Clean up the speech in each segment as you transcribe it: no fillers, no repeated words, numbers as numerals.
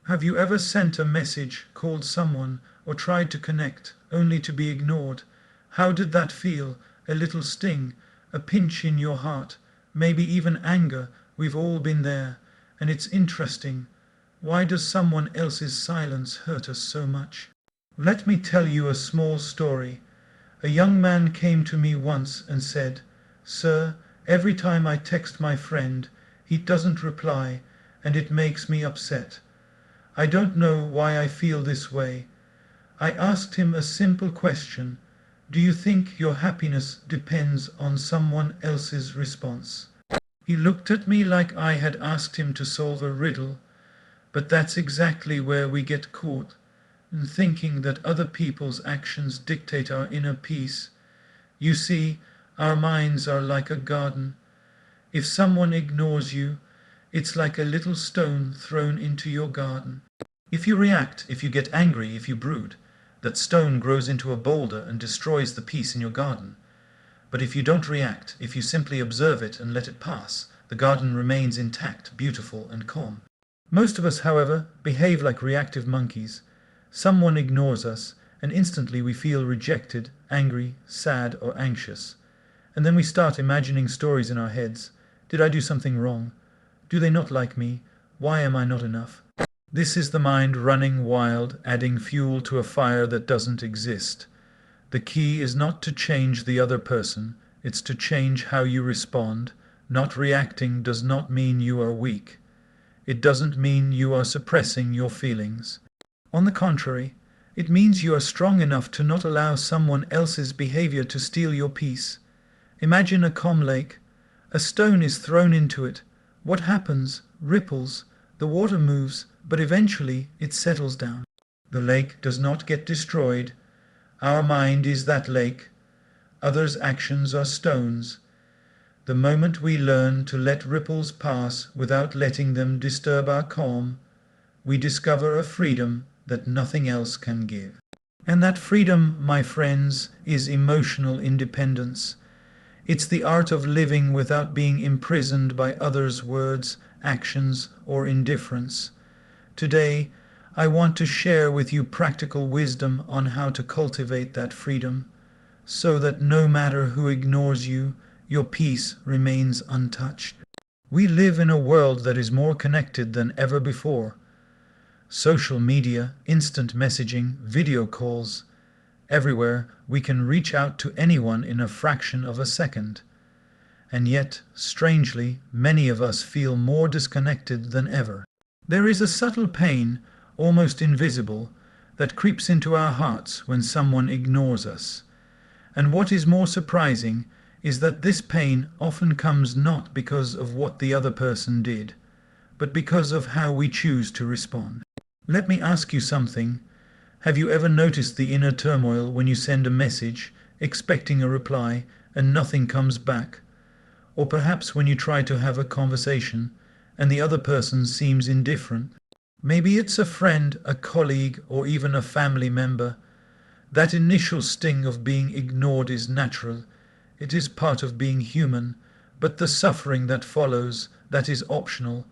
Have you ever sent a message, called someone, or tried to connect, only to be ignored? How did that feel? A little sting, a pinch in your heart, maybe even anger. We've all been there. And it's interesting. Why does someone else's silence hurt us so much? Let me tell you a small story. A young man came to me once and said, "Sir, every time I text my friend, he doesn't reply, and it makes me upset. I don't know why I feel this way." I asked him a simple question. Do you think your happiness depends on someone else's response? He looked at me like I had asked him to solve a riddle, but that's exactly where we get caught, in thinking that other people's actions dictate our inner peace. You see, our minds are like a garden. If someone ignores you, it's like a little stone thrown into your garden. If you react, if you get angry, if you brood, that stone grows into a boulder and destroys the peace in your garden. But if you don't react, if you simply observe it and let it pass, the garden remains intact, beautiful and calm. Most of us, however, behave like reactive monkeys. Someone ignores us, and instantly we feel rejected, angry, sad or anxious. And then we start imagining stories in our heads. Did I do something wrong? Do they not like me? Why am I not enough? This is the mind running wild, adding fuel to a fire that doesn't exist. The key is not to change the other person, it's to change how you respond. Not reacting does not mean you are weak. It doesn't mean you are suppressing your feelings. On the contrary, it means you are strong enough to not allow someone else's behavior to steal your peace. Imagine a calm lake. A stone is thrown into it. What happens? Ripples. The water moves, but eventually it settles down. The lake does not get destroyed. Our mind is that lake. Others' actions are stones. The moment we learn to let ripples pass without letting them disturb our calm, we discover a freedom that nothing else can give. And that freedom, my friends, is emotional independence. It's the art of living without being imprisoned by others' words, actions, or indifference. Today, I want to share with you practical wisdom on how to cultivate that freedom, so that no matter who ignores you, your peace remains untouched. We live in a world that is more connected than ever before. Social media, instant messaging, video calls. Everywhere we can reach out to anyone in a fraction of a second. And yet, strangely, many of us feel more disconnected than ever. There is a subtle pain, almost invisible, that creeps into our hearts when someone ignores us. And what is more surprising is that this pain often comes not because of what the other person did, but because of how we choose to respond. Let me ask you something. Have you ever noticed the inner turmoil when you send a message, expecting a reply, and nothing comes back? Or perhaps when you try to have a conversation, and the other person seems indifferent? Maybe it's a friend, a colleague, or even a family member. That initial sting of being ignored is natural. It is part of being human, but the suffering that follows, that is optional.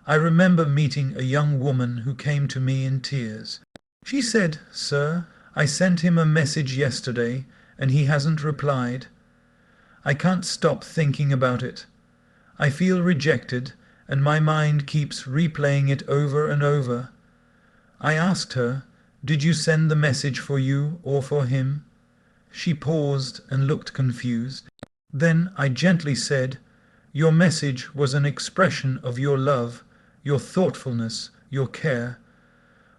I remember meeting a young woman who came to me in tears. She said, "Sir, I sent him a message yesterday, and he hasn't replied. I can't stop thinking about it. I feel rejected, and my mind keeps replaying it over and over." I asked her, "Did you send the message for you or for him?" She paused and looked confused. Then I gently said, "Your message was an expression of your love, your thoughtfulness, your care.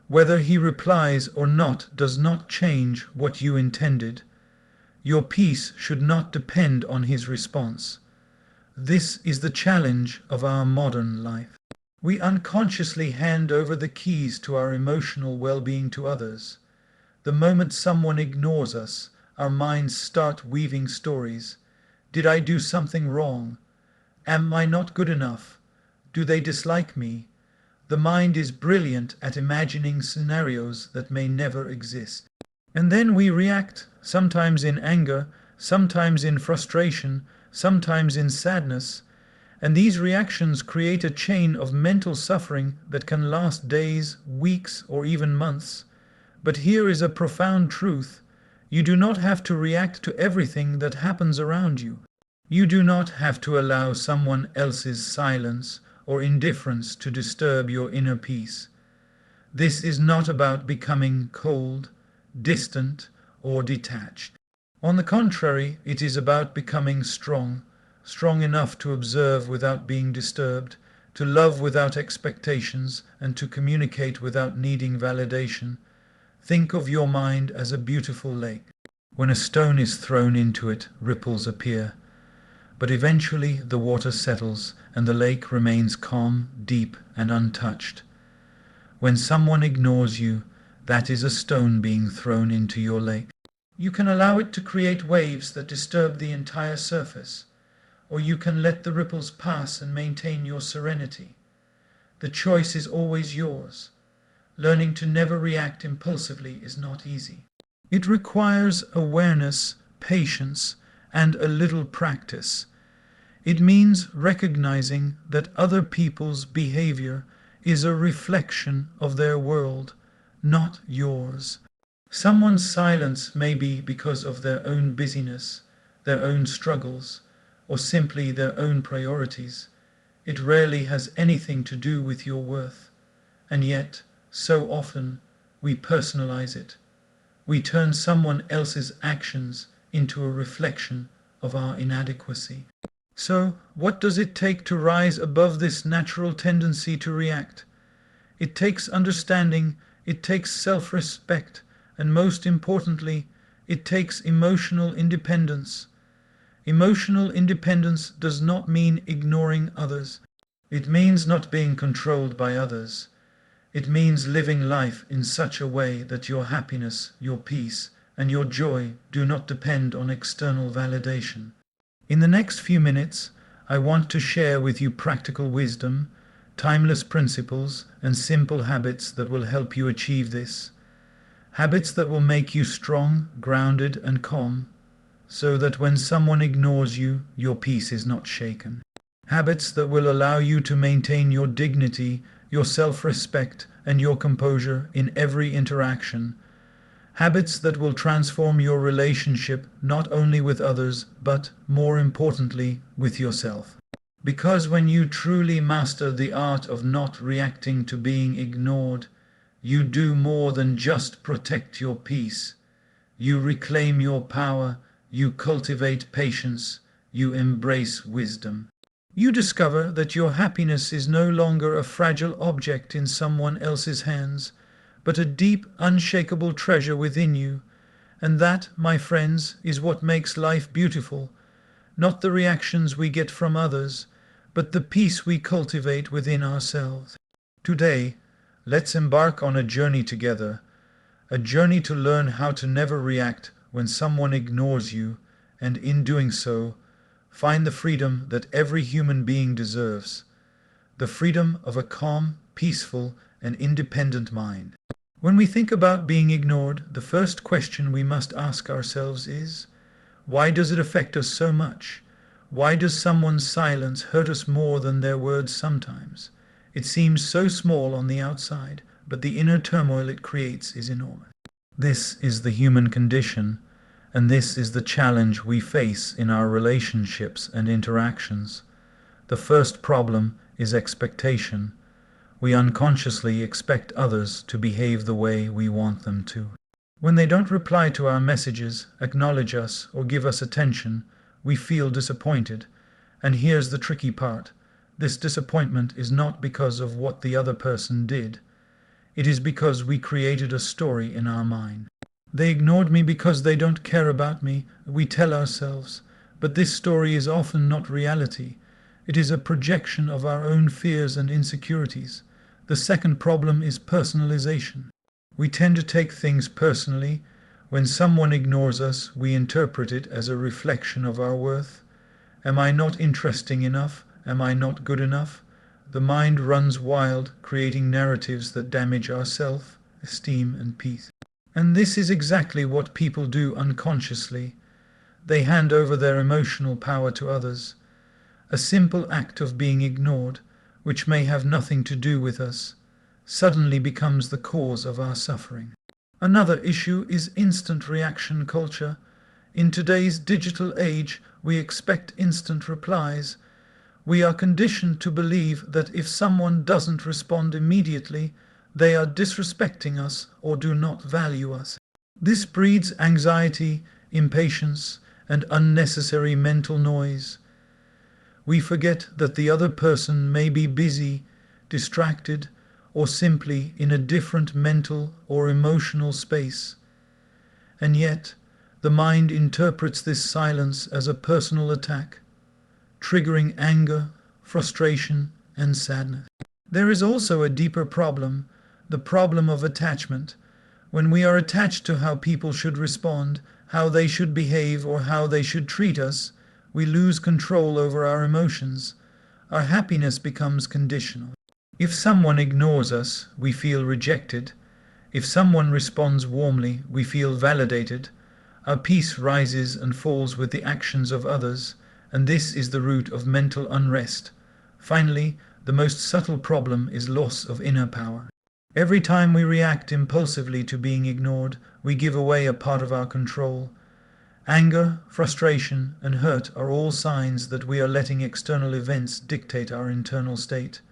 Whether he replies or not does not change what you intended. Your peace should not depend on his response." This is the challenge of our modern life. We unconsciously hand over the keys to our emotional well-being to others. The moment someone ignores us, our minds start weaving stories. Did I do something wrong? Am I not good enough? Do they dislike me? The mind is brilliant at imagining scenarios that may never exist. And then we react, sometimes in anger, sometimes in frustration, sometimes in sadness. And these reactions create a chain of mental suffering that can last days, weeks, or even months. But here is a profound truth. You do not have to react to everything that happens around you. You do not have to allow someone else's silence or indifference to disturb your inner peace. This is not about becoming cold, distant, or detached. On the contrary, it is about becoming strong, strong enough to observe without being disturbed, to love without expectations, and to communicate without needing validation. Think of your mind as a beautiful lake. When a stone is thrown into it, ripples appear. But eventually the water settles and the lake remains calm, deep, and untouched. When someone ignores you, that is a stone being thrown into your lake. You can allow it to create waves that disturb the entire surface, or you can let the ripples pass and maintain your serenity. The choice is always yours. Learning to never react impulsively is not easy. It requires awareness, patience, and a little practice. It means recognizing that other people's behavior is a reflection of their world, not yours. Someone's silence may be because of their own busyness, their own struggles, or simply their own priorities. It rarely has anything to do with your worth. And yet, so often, we personalize it. We turn someone else's actions into a reflection of our inadequacy. So, what does it take to rise above this natural tendency to react? It takes understanding, it takes self-respect, and most importantly, it takes emotional independence. Emotional independence does not mean ignoring others. It means not being controlled by others. It means living life in such a way that your happiness, your peace, and your joy do not depend on external validation. In the next few minutes, I want to share with you practical wisdom, timeless principles, and simple habits that will help you achieve this. Habits that will make you strong, grounded, and calm, so that when someone ignores you, your peace is not shaken. Habits that will allow you to maintain your dignity, your self-respect, and your composure in every interaction. Habits that will transform your relationship not only with others, but, more importantly, with yourself. Because when you truly master the art of not reacting to being ignored, you do more than just protect your peace. You reclaim your power, you cultivate patience, you embrace wisdom. You discover that your happiness is no longer a fragile object in someone else's hands, but a deep, unshakable treasure within you. And that, my friends, is what makes life beautiful. Not the reactions we get from others, but the peace we cultivate within ourselves. Today, let's embark on a journey together, a journey to learn how to never react when someone ignores you, and in doing so, find the freedom that every human being deserves, the freedom of a calm, peaceful, and independent mind. When we think about being ignored, the first question we must ask ourselves is, why does it affect us so much? Why does someone's silence hurt us more than their words sometimes? It seems so small on the outside, but the inner turmoil it creates is enormous. This is the human condition, and this is the challenge we face in our relationships and interactions. The first problem is expectation. We unconsciously expect others to behave the way we want them to. When they don't reply to our messages, acknowledge us, or give us attention, we feel disappointed. And here's the tricky part. This disappointment is not because of what the other person did. It is because we created a story in our mind. They ignored me because they don't care about me, we tell ourselves. But this story is often not reality. It is a projection of our own fears and insecurities. The second problem is personalization. We tend to take things personally. When someone ignores us, we interpret it as a reflection of our worth. Am I not interesting enough? Am I not good enough? The mind runs wild, creating narratives that damage our self-esteem and peace. And this is exactly what people do unconsciously. They hand over their emotional power to others. A simple act of being ignored, which may have nothing to do with us, suddenly becomes the cause of our suffering. Another issue is instant reaction culture. In today's digital age, we expect instant replies. We are conditioned to believe that if someone doesn't respond immediately, they are disrespecting us or do not value us. This breeds anxiety, impatience, and unnecessary mental noise. We forget that the other person may be busy, distracted, or simply in a different mental or emotional space. And yet, the mind interprets this silence as a personal attack, triggering anger, frustration, and sadness. There is also a deeper problem, the problem of attachment. When we are attached to how people should respond, how they should behave, or how they should treat us, we lose control over our emotions. Our happiness becomes conditional. If someone ignores us, we feel rejected. If someone responds warmly, we feel validated. Our peace rises and falls with the actions of others, and this is the root of mental unrest. Finally, the most subtle problem is loss of inner power. Every time we react impulsively to being ignored, we give away a part of our control. Anger, frustration, and hurt are all signs that we are letting external events dictate our internal state.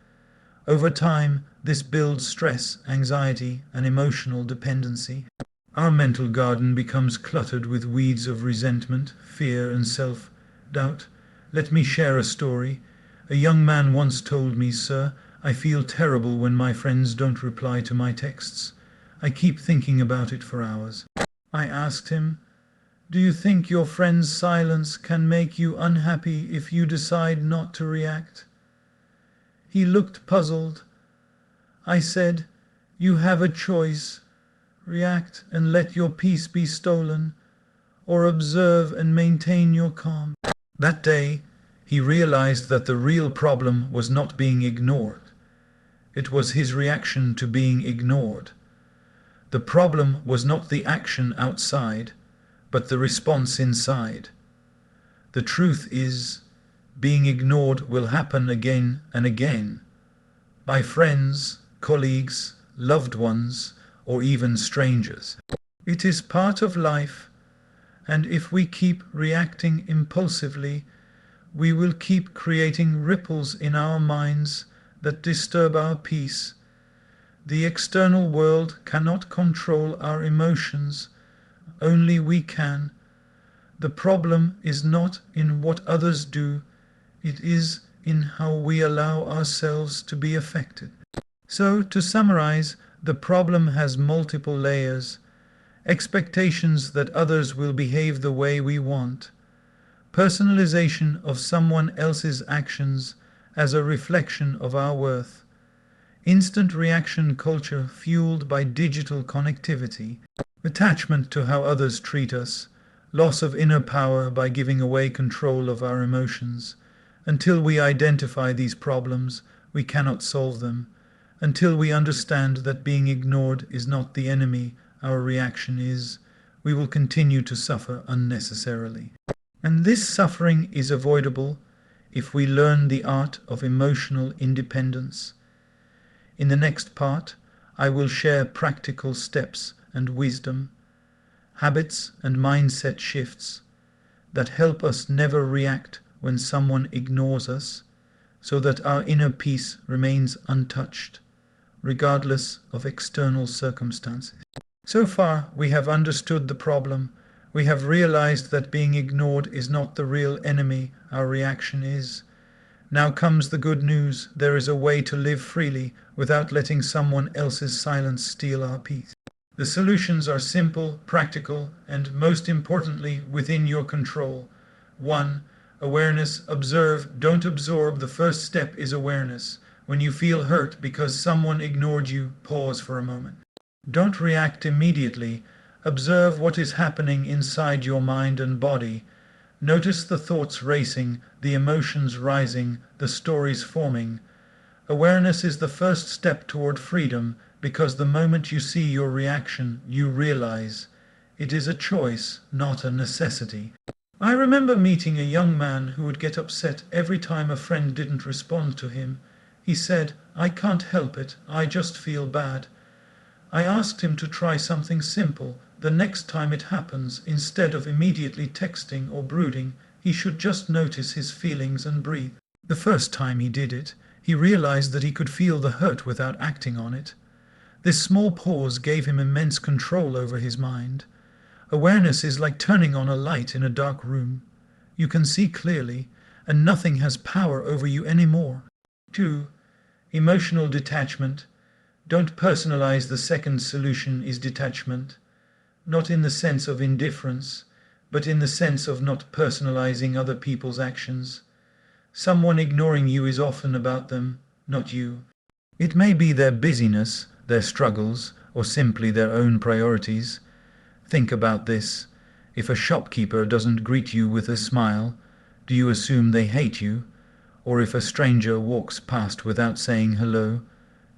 Over time, this builds stress, anxiety, and emotional dependency. Our mental garden becomes cluttered with weeds of resentment, fear, and self-doubt. Let me share a story. A young man once told me, "Sir, I feel terrible when my friends don't reply to my texts. I keep thinking about it for hours." I asked him, "Do you think your friend's silence can make you unhappy if you decide not to react?" He looked puzzled. I said, "You have a choice. React and let your peace be stolen, or observe and maintain your calm." That day, he realized that the real problem was not being ignored. It was his reaction to being ignored. The problem was not the action outside, but the response inside. The truth is, being ignored will happen again and again, by friends, colleagues, loved ones, or even strangers. It is part of life, and if we keep reacting impulsively, we will keep creating ripples in our minds that disturb our peace. The external world cannot control our emotions, only we can. The problem is not in what others do, it is in how we allow ourselves to be affected. So, to summarize, the problem has multiple layers. Expectations that others will behave the way we want. Personalization of someone else's actions as a reflection of our worth. Instant reaction culture fueled by digital connectivity. Attachment to how others treat us. Loss of inner power by giving away control of our emotions. Until we identify these problems, we cannot solve them. Until we understand that being ignored is not the enemy, our reaction is, we will continue to suffer unnecessarily. And this suffering is avoidable if we learn the art of emotional independence. In the next part, I will share practical steps and wisdom, habits and mindset shifts that help us never react when someone ignores us, so that our inner peace remains untouched, regardless of external circumstances. So far, we have understood the problem. We have realized that being ignored is not the real enemy, our reaction is. Now comes the good news. There is a way to live freely without letting someone else's silence steal our peace. The solutions are simple, practical, and most importantly, within your control. 1. Awareness. Observe, don't absorb. The first step is awareness. When you feel hurt because someone ignored you, pause for a moment. Don't react immediately. Observe what is happening inside your mind and body. Notice the thoughts racing, the emotions rising, the stories forming. Awareness is the first step toward freedom, because the moment you see your reaction, you realize it is a choice, not a necessity. I remember meeting a young man who would get upset every time a friend didn't respond to him. He said, "I can't help it, I just feel bad." I asked him to try something simple. The next time it happens, instead of immediately texting or brooding, he should just notice his feelings and breathe. The first time he did it, he realized that he could feel the hurt without acting on it. This small pause gave him immense control over his mind. Awareness is like turning on a light in a dark room. You can see clearly, and nothing has power over you anymore. 2. Emotional detachment. Don't personalize. The second solution is detachment. Not in the sense of indifference, but in the sense of not personalizing other people's actions. Someone ignoring you is often about them, not you. It may be their busyness, their struggles, or simply their own priorities. Think about this. If a shopkeeper doesn't greet you with a smile, do you assume they hate you? Or if a stranger walks past without saying hello,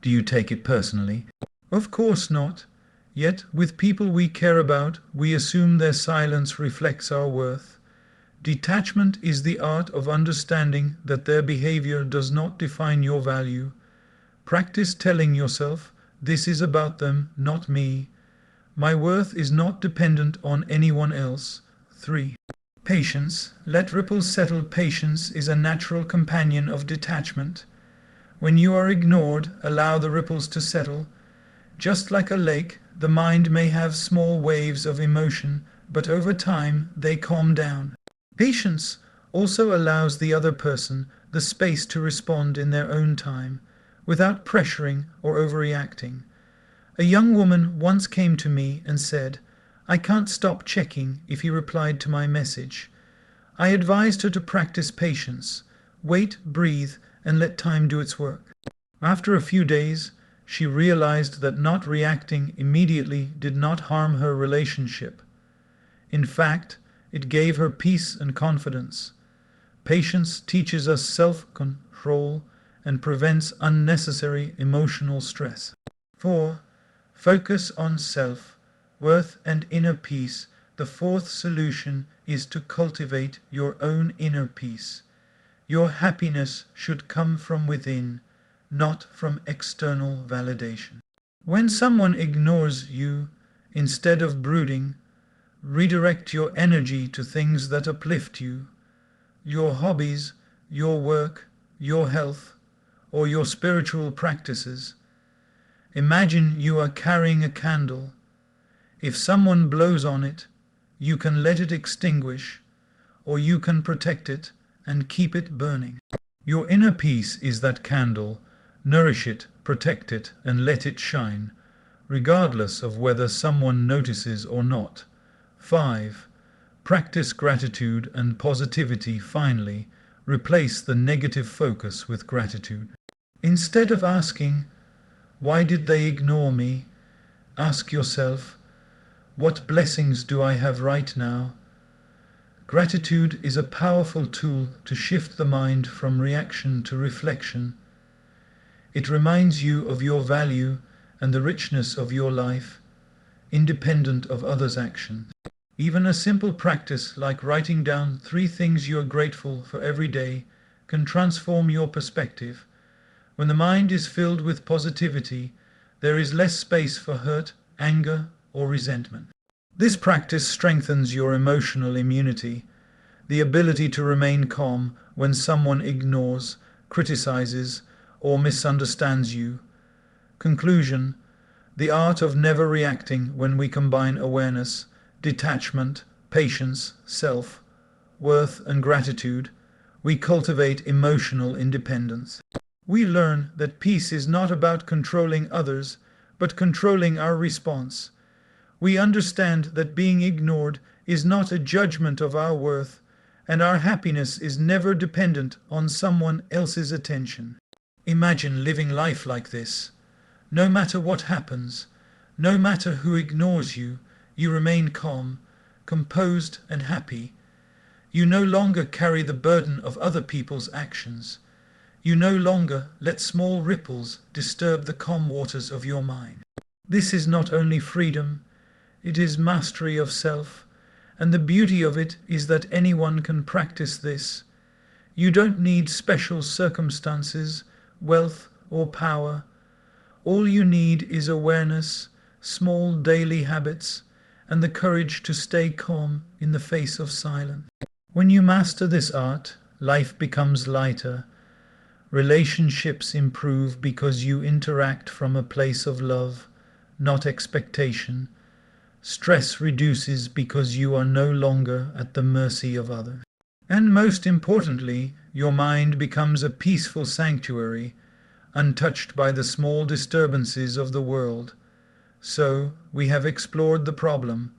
do you take it personally? Of course not. Yet, with people we care about, we assume their silence reflects our worth. Detachment is the art of understanding that their behavior does not define your value. Practice telling yourself, "This is about them, not me. My worth is not dependent on anyone else." 3. Patience. Let ripples settle. Patience is a natural companion of detachment. When you are ignored, allow the ripples to settle. Just like a lake, the mind may have small waves of emotion, but over time they calm down. Patience also allows the other person the space to respond in their own time, without pressuring or overreacting. A young woman once came to me and said, "I can't stop checking if he replied to my message." I advised her to practice patience, wait, breathe, and let time do its work. After a few days, she realized that not reacting immediately did not harm her relationship. In fact, it gave her peace and confidence. Patience teaches us self-control and prevents unnecessary emotional stress. 4. Focus on self, worth and inner peace. The fourth solution is to cultivate your own inner peace. Your happiness should come from within, not from external validation. When someone ignores you, instead of brooding, redirect your energy to things that uplift you. Your hobbies, your work, your health, or your spiritual practices. Imagine you are carrying a candle. If someone blows on it, you can let it extinguish, or you can protect it and keep it burning. Your inner peace is that candle. Nourish it, protect it, and let it shine, regardless of whether someone notices or not. 5. Practice gratitude and positivity. Finally, replace the negative focus with gratitude. Instead of asking, "Why did they ignore me?" ask yourself, "What blessings do I have right now?" Gratitude is a powerful tool to shift the mind from reaction to reflection. It reminds you of your value and the richness of your life, independent of others' action. Even a simple practice like writing down 3 things you are grateful for every day can transform your perspective. When the mind is filled with positivity, there is less space for hurt, anger, or resentment. This practice strengthens your emotional immunity, the ability to remain calm when someone ignores, criticizes, or misunderstands you. Conclusion: the art of never reacting. When we combine awareness, detachment, patience, self, worth, and gratitude, we cultivate emotional independence. We learn that peace is not about controlling others, but controlling our response. We understand that being ignored is not a judgment of our worth, and our happiness is never dependent on someone else's attention. Imagine living life like this. No matter what happens, no matter who ignores you, you remain calm, composed, and happy. You no longer carry the burden of other people's actions. You no longer let small ripples disturb the calm waters of your mind. This is not only freedom, it is mastery of self, And the beauty of it is that anyone can practice this. You don't need special circumstances, wealth, or power. All you need is awareness, small daily habits, and the courage to stay calm in the face of silence. When you master this art, life becomes lighter. Relationships improve because you interact from a place of love, not expectation. Stress reduces because you are no longer at the mercy of others. And most importantly, your mind becomes a peaceful sanctuary, untouched by the small disturbances of the world. So, we have explored the problem.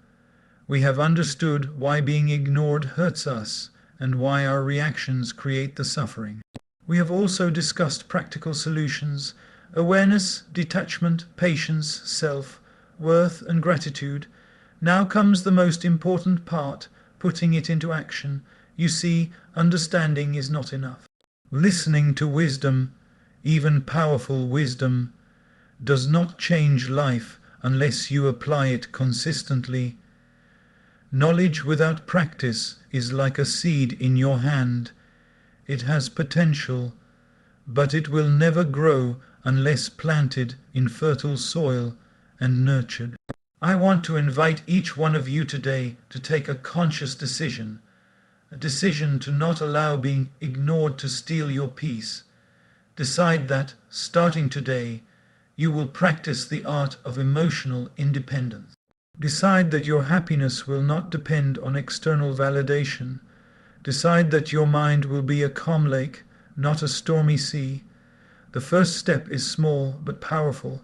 We have understood why being ignored hurts us and why our reactions create the suffering. We have also discussed practical solutions: awareness, detachment, patience, self, worth, and gratitude. Now comes the most important part, putting it into action. You see, understanding is not enough. Listening to wisdom, even powerful wisdom, does not change life unless you apply it consistently. Knowledge without practice is like a seed in your hand. It has potential, but it will never grow unless planted in fertile soil and nurtured. I want to invite each one of you today to take a conscious decision, a decision to not allow being ignored to steal your peace. Decide that, starting today, you will practice the art of emotional independence. Decide that your happiness will not depend on external validation. Decide that your mind will be a calm lake, not a stormy sea. The first step is small but powerful.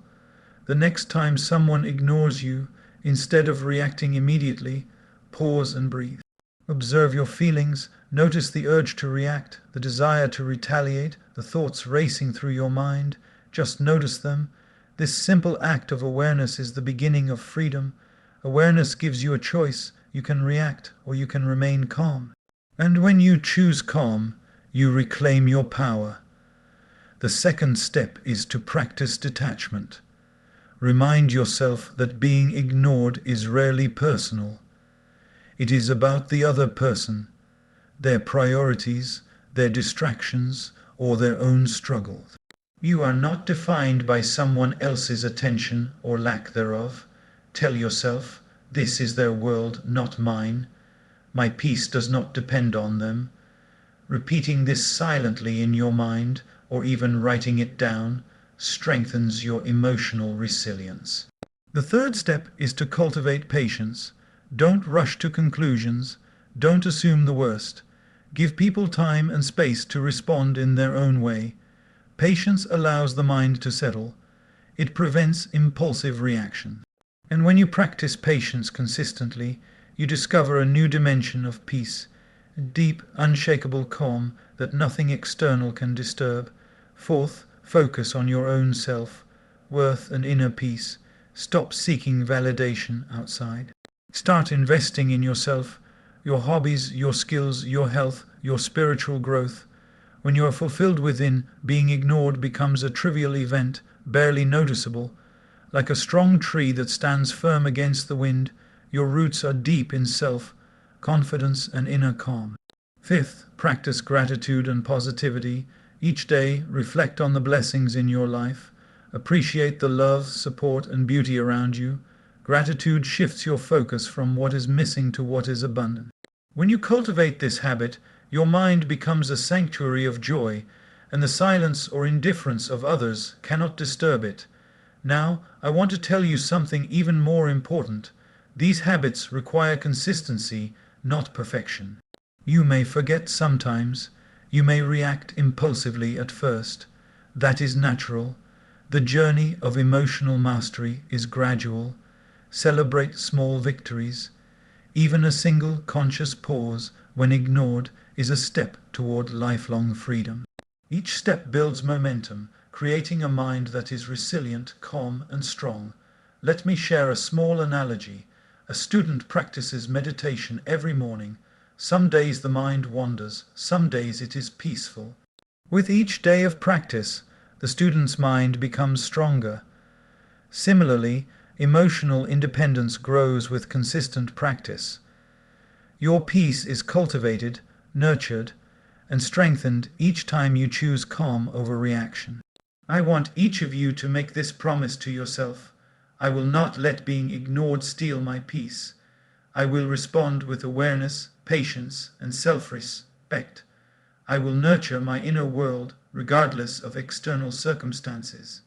The next time someone ignores you, instead of reacting immediately, pause and breathe. Observe your feelings. Notice the urge to react, the desire to retaliate, the thoughts racing through your mind. Just notice them. This simple act of awareness is the beginning of freedom. Awareness gives you a choice. You can react or you can remain calm. And when you choose calm, you reclaim your power. The second step is to practice detachment. Remind yourself that being ignored is rarely personal. It is about the other person, their priorities, their distractions, or their own struggles. You are not defined by someone else's attention or lack thereof. Tell yourself, this is their world, not mine. My peace does not depend on them. Repeating this silently in your mind, or even writing it down, strengthens your emotional resilience. The third step is to cultivate patience. Don't rush to conclusions. Don't assume the worst. Give people time and space to respond in their own way. Patience allows the mind to settle. It prevents impulsive reaction. And when you practice patience consistently, you discover a new dimension of peace, a deep, unshakable calm that nothing external can disturb. Fourth, focus on your own self, worth and inner peace. Stop seeking validation outside. Start investing in yourself, your hobbies, your skills, your health, your spiritual growth. When you are fulfilled within, being ignored becomes a trivial event, barely noticeable. Like a strong tree that stands firm against the wind, your roots are deep in self, confidence and inner calm. Fifth, practice gratitude and positivity. Each day, reflect on the blessings in your life. Appreciate the love, support, and beauty around you. Gratitude shifts your focus from what is missing to what is abundant. When you cultivate this habit, your mind becomes a sanctuary of joy, and the silence or indifference of others cannot disturb it. Now, I want to tell you something even more important. These habits require consistency, not perfection. You may forget sometimes. You may react impulsively at first. That is natural. The journey of emotional mastery is gradual. Celebrate small victories. Even a single conscious pause, when ignored, is a step toward lifelong freedom. Each step builds momentum, creating a mind that is resilient, calm, and strong. Let me share a small analogy. A student practices meditation every morning. Some days the mind wanders, some days it is peaceful. With each day of practice, the student's mind becomes stronger. Similarly, emotional independence grows with consistent practice. Your peace is cultivated, nurtured, and strengthened each time you choose calm over reaction. I want each of you to make this promise to yourself. I will not let being ignored steal my peace. I will respond with awareness, patience, and self-respect. I will nurture my inner world regardless of external circumstances.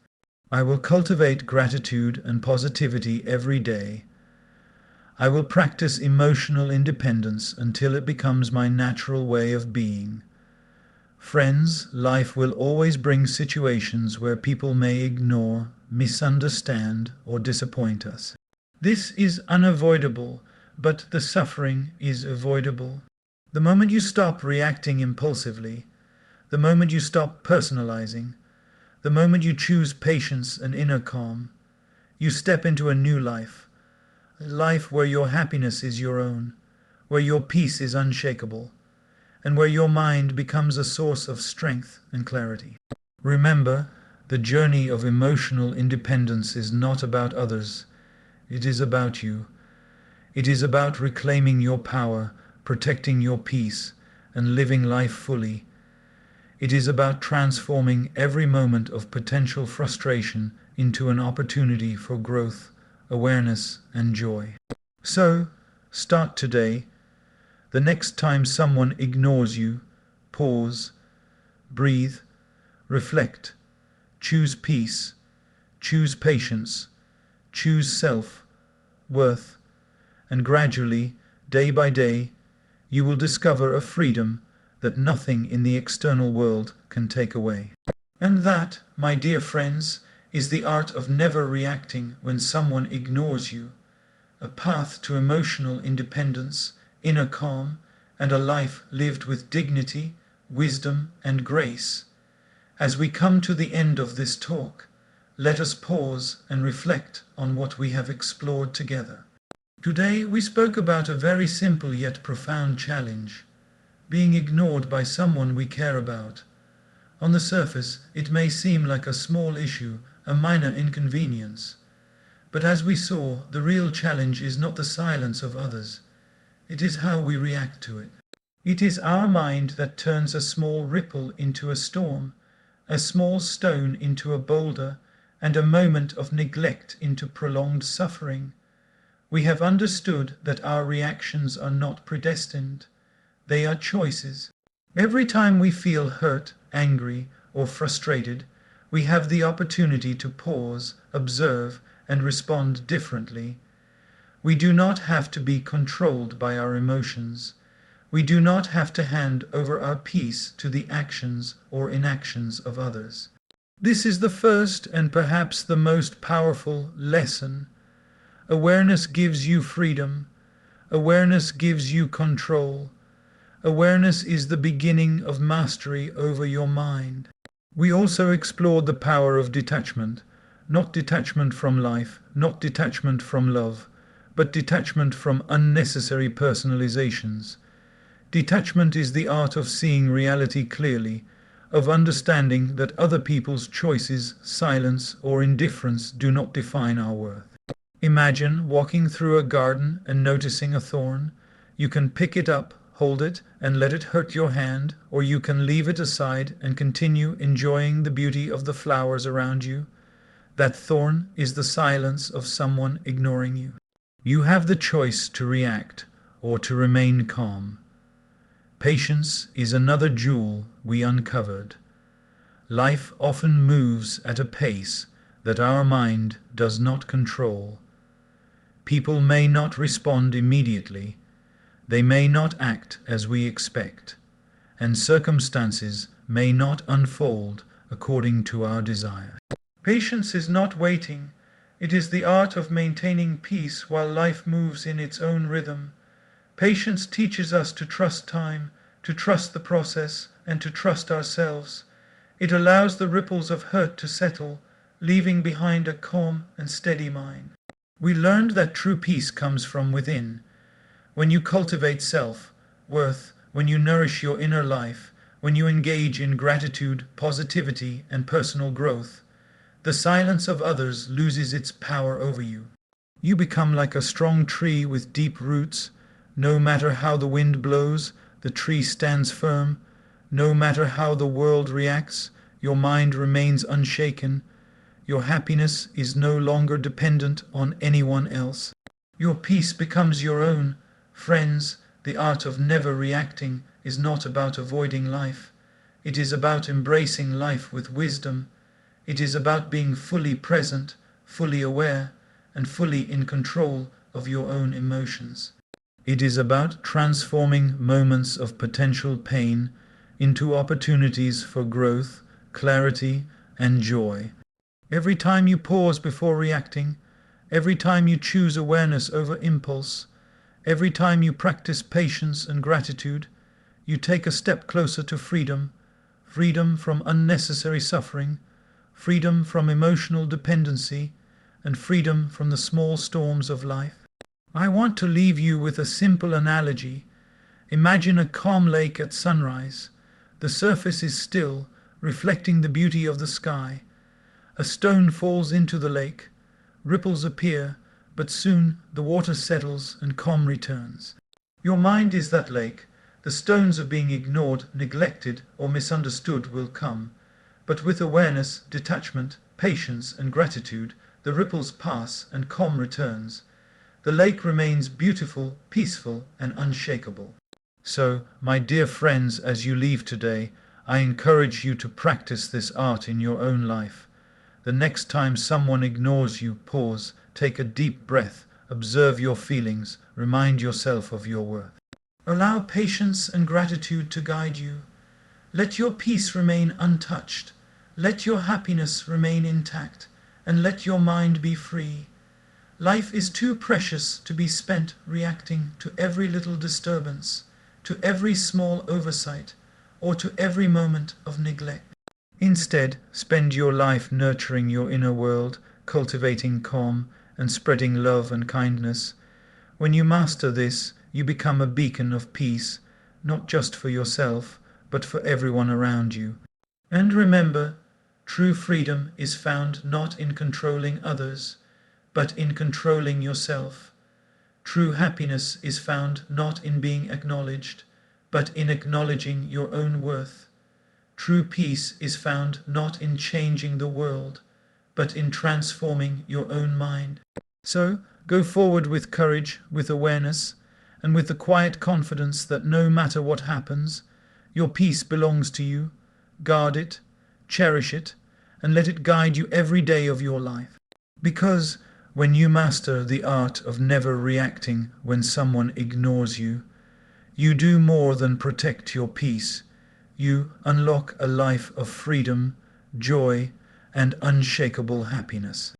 I will cultivate gratitude and positivity every day. I will practice emotional independence until it becomes my natural way of being. Friends, life will always bring situations where people may ignore, misunderstand, or disappoint us. This is unavoidable, but the suffering is avoidable. The moment you stop reacting impulsively, the moment you stop personalizing, the moment you choose patience and inner calm, you step into a new life. A life where your happiness is your own, where your peace is unshakable, and where your mind becomes a source of strength and clarity. Remember, the journey of emotional independence is not about others. It is about you. It is about reclaiming your power, protecting your peace, and living life fully. It is about transforming every moment of potential frustration into an opportunity for growth, awareness, and joy. So, start today. The next time someone ignores you, pause, breathe, reflect, choose peace, choose patience, choose self-worth, and gradually, day by day, you will discover a freedom that nothing in the external world can take away. And that, my dear friends, is the art of never reacting when someone ignores you, a path to emotional independence, inner calm, and a life lived with dignity, wisdom, and grace. As we come to the end of this talk, let us pause and reflect on what we have explored together. Today we spoke about a very simple yet profound challenge: being ignored by someone we care about. On the surface, it may seem like a small issue, a minor inconvenience. But as we saw, the real challenge is not the silence of others. It is how we react to it. It is our mind that turns a small ripple into a storm, a small stone into a boulder, and a moment of neglect into prolonged suffering. We have understood that our reactions are not predestined. They are choices. Every time we feel hurt, angry, or frustrated, we have the opportunity to pause, observe, and respond differently. We do not have to be controlled by our emotions. We do not have to hand over our peace to the actions or inactions of others. This is the first and perhaps the most powerful lesson. Awareness gives you freedom. Awareness gives you control. Awareness is the beginning of mastery over your mind. We also explored the power of detachment, not detachment from life, not detachment from love, but detachment from unnecessary personalizations. Detachment is the art of seeing reality clearly, of understanding that other people's choices, silence, or indifference do not define our worth. Imagine walking through a garden and noticing a thorn. You can pick it up, hold it, and let it hurt your hand, or you can leave it aside and continue enjoying the beauty of the flowers around you. That thorn is the silence of someone ignoring you. You have the choice to react or to remain calm. Patience is another jewel we uncovered. Life often moves at a pace that our mind does not control. People may not respond immediately. They may not act as we expect, and circumstances may not unfold according to our desire. Patience is not waiting. It is the art of maintaining peace while life moves in its own rhythm. Patience teaches us to trust time, to trust the process, and to trust ourselves. It allows the ripples of hurt to settle, leaving behind a calm and steady mind. We learned that true peace comes from within. When you cultivate self-worth, when you nourish your inner life, when you engage in gratitude, positivity, and personal growth, the silence of others loses its power over you. You become like a strong tree with deep roots, No matter how the wind blows, the tree stands firm. No matter how the world reacts, your mind remains unshaken. Your happiness is no longer dependent on anyone else. Your peace becomes your own. Friends, the art of never reacting is not about avoiding life. It is about embracing life with wisdom. It is about being fully present, fully aware, and fully in control of your own emotions. It is about transforming moments of potential pain into opportunities for growth, clarity, and joy. Every time you pause before reacting, every time you choose awareness over impulse, every time you practice patience and gratitude, you take a step closer to freedom, freedom from unnecessary suffering, freedom from emotional dependency, and freedom from the small storms of life. I want to leave you with a simple analogy. Imagine a calm lake at sunrise. The surface is still, reflecting the beauty of the sky. A stone falls into the lake. Ripples appear, but soon the water settles and calm returns. Your mind is that lake. The stones of being ignored, neglected, or misunderstood will come. But with awareness, detachment, patience, and gratitude, the ripples pass and calm returns. The lake remains beautiful, peaceful, and unshakable. So, my dear friends, as you leave today, I encourage you to practice this art in your own life. The next time someone ignores you, pause, take a deep breath, observe your feelings, remind yourself of your worth. Allow patience and gratitude to guide you. Let your peace remain untouched. Let your happiness remain intact, and let your mind be free. Life is too precious to be spent reacting to every little disturbance, to every small oversight, or to every moment of neglect. Instead, spend your life nurturing your inner world, cultivating calm, and spreading love and kindness. When you master this, you become a beacon of peace, not just for yourself, but for everyone around you. And remember, true freedom is found not in controlling others, but in controlling yourself. True happiness is found not in being acknowledged, but in acknowledging your own worth. True peace is found not in changing the world, but in transforming your own mind. So, go forward with courage, with awareness, and with the quiet confidence that no matter what happens, your peace belongs to you. Guard it, cherish it, and let it guide you every day of your life. Because when you master the art of never reacting when someone ignores you, you do more than protect your peace. You unlock a life of freedom, joy, and unshakable happiness.